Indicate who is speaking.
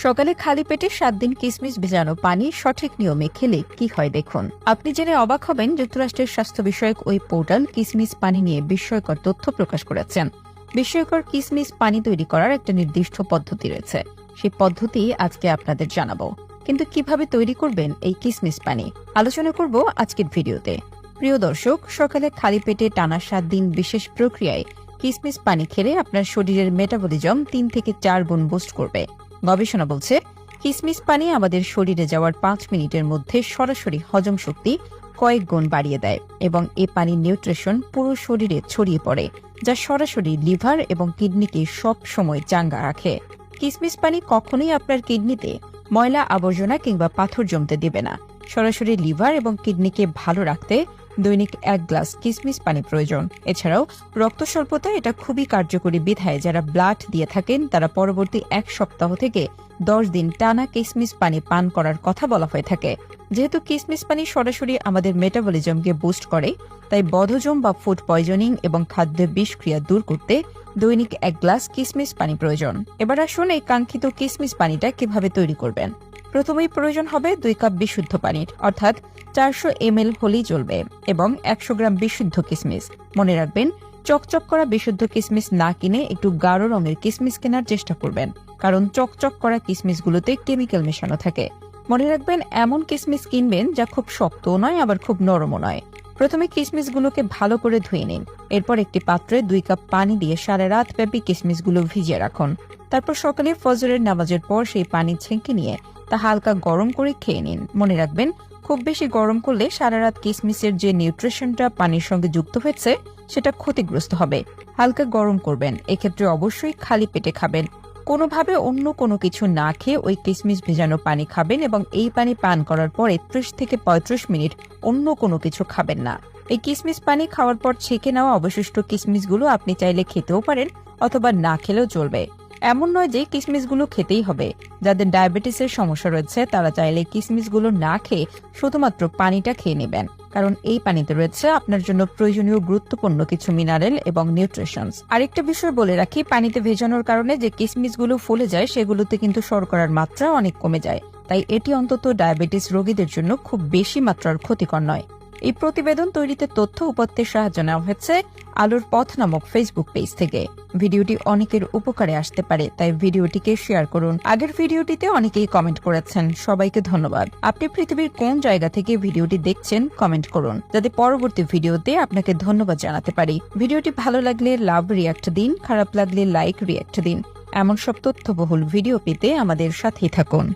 Speaker 1: সকালে খালি পেটে 7 দিন কিশমিশ ভেজানো পানি সঠিক নিয়মে খেলে কি হয় দেখুন। আপনি জেনে অবাক হবেন, যুক্তরাষ্ট্রের স্বাস্থ্য বিষয়ক ওই পোর্টাল কিশমিশ পানি নিয়ে বিস্ময়কর তথ্য প্রকাশ করেছেন। বিস্ময়কর কিশমিশ পানি তৈরি করার একটা নির্দিষ্ট পদ্ধতি রয়েছে। সেই পদ্ধতি আজকে আপনাদের জানাবো। কিন্তু কিভাবে তৈরি করবেন এই কিশমিশ পানি, আলোচনা করব আজকের ভিডিওতে। প্রিয় দর্শক, সকালে খালি পেটে টানা 7 দিন বিশেষ প্রক্রিয়ায় কিশমিশ পানি খেলে আপনার শরীরের মেটাবলিজম 3 থেকে 4 গুণ বুস্ট করবে। গবেষণা বলছে, কিশমিশ পানি আমাদের শরীরে যাওয়ার 5 মিনিটের মধ্যে সরাসরি হজম শক্তি কয়েক গুণ বাড়িয়ে দেয় এবং এ পানির নিউট্রিশন পুরো শরীরে ছড়িয়ে পড়ে, যা সরাসরি লিভার এবং কিডনিকে সব সময় চাঙ্গা রাখে। কিশমিশ পানি কখনোই আপনার কিডনিতে ময়লা আবর্জনা কিংবা পাথর জমতে দেবে না। সরাসরি লিভার এবং কিডনিকে ভালো রাখতে দৈনিক 1 গ্লাস কিশমিশ পানি প্রয়োজন। এছাড়াও রক্ত স্বল্পতা এটা খুবই কার্যকরী বিধায় যারা ব্লাড দিয়ে থাকেন তারা পরবর্তী 1 সপ্তাহ থেকে 10 দিন টানা কিশমিশ পানি পান করার কথা বলা হয়ে থাকে। যেহেতু কিশমিশ পানি সরাসরি আমাদের মেটাবলিজমকে বুস্ট করে, তাই বদহজম বা ফুড পয়জনিং এবং খাদ্য বিষক্রিয়া দূর করতে দৈনিক 1 গ্লাস কিশমিশ পানি প্রয়োজন। এবার আসুন এই কাঙ্ক্ষিত কিশমিশ পানিটা কিভাবে তৈরি করবেন। প্রথমেই প্রয়োজন হবে 2 কাপ বিশুদ্ধ পানির, অর্থাৎ 400 ml হলেই চলবে, এবং 100 গ্রাম বিশুদ্ধ কিশমিশ। মনে রাখবেন, চকচক করা বিশুদ্ধ কিশমিশ না কিনে একটু গাঢ় রঙের কিশমিশ কেনার চেষ্টা করবেন, কারণ চকচক করা কিশমিশগুলোতে কেমিক্যাল মেশানো থাকে। মনে রাখবেন, এমন কিশমিশ কিনবেন যা খুব শক্তও নয় আবার খুব নরমও নয়। প্রথমে কিশমিশগুলোকে ভালো করে ধুয়ে নিন। এরপর একটি পাত্রে 2 কাপ পানি দিয়ে সারা রাত ব্যাপী কিশমিশগুলো ভিজিয়ে রাখুন। তারপর সকালে ফজরের নামাজের পর সেই পানি ছেঁকে নিয়ে তা হালকা গরম করে খেয়ে নিন। মনে রাখবেন, খুব বেশি গরম করলে সারা রাত কিশমিশের যে নিউট্রিশনটা পানির সঙ্গে যুক্ত হয়েছে সেটা ক্ষতিগ্রস্ত হবে। হালকা গরম করবেন। এক্ষেত্রে অবশ্যই খালি পেটে খাবেন। কোনোভাবে অন্য কোনো কিছু না খেয়ে ওই কিশমিশ ভেজানো পানি খাবেন এবং এই পানি পান করার পরে 30 থেকে 35 মিনিট অন্য কোনো কিছু খাবেন না। এই কিশমিশ পানি খাওয়ার পর ছেঁকে নেওয়া অবশিষ্ট কিশমিশগুলো আপনি চাইলে খেতেও পারেন অথবা না খেলেও চলবে। এমন নয় যে কিশমিশগুলো খেতেই হবে। যাদের ডায়াবেটিসের সমস্যা রয়েছে তারা চাইলে কিশমিশগুলো না খেয়ে শুধুমাত্র পানিটা খেয়ে নেবেন, কারণ এই পানিতে রয়েছে আপনার জন্য প্রয়োজনীয় গুরুত্বপূর্ণ কিছু মিনারেল এবং নিউট্রিশনস। আরেকটা বিষয় বলে রাখি, পানিতে ভেজানোর কারণে যে কিশমিশগুলো ফুলে যায় সেগুলোতে কিন্তু শর্করার মাত্রা অনেক কমে যায়, তাই এটি অন্তত ডায়াবেটিস রোগীদের জন্য খুব বেশি মাত্রার ক্ষতিকর নয়। এই প্রতিবেদন তৈরিতে তথ্য উপাত্তের সাহায্য নেওয়া হয়েছে আলোর পথ নামক ফেসবুক পেজ থেকে। ভিডিওটি অনেকের উপকারে আসতে পারে, তাই ভিডিওটিকে শেয়ার করুন। আগের ভিডিওটিতে অনেকেই কমেন্ট করেছেন, সবাইকে ধন্যবাদ। আপনি পৃথিবীর কোন জায়গা থেকে ভিডিওটি দেখছেন কমেন্ট করুন, যাতে পরবর্তী ভিডিওতে আপনাকে ধন্যবাদ জানাতে পারি। ভিডিওটি ভালো লাগলে লাভ রিয়াক্ট দিন, খারাপ লাগলে লাইক রিয়াক্ট দিন। এমন সব তথ্যবহুল ভিডিও পেতে আমাদের সাথেই থাকুন।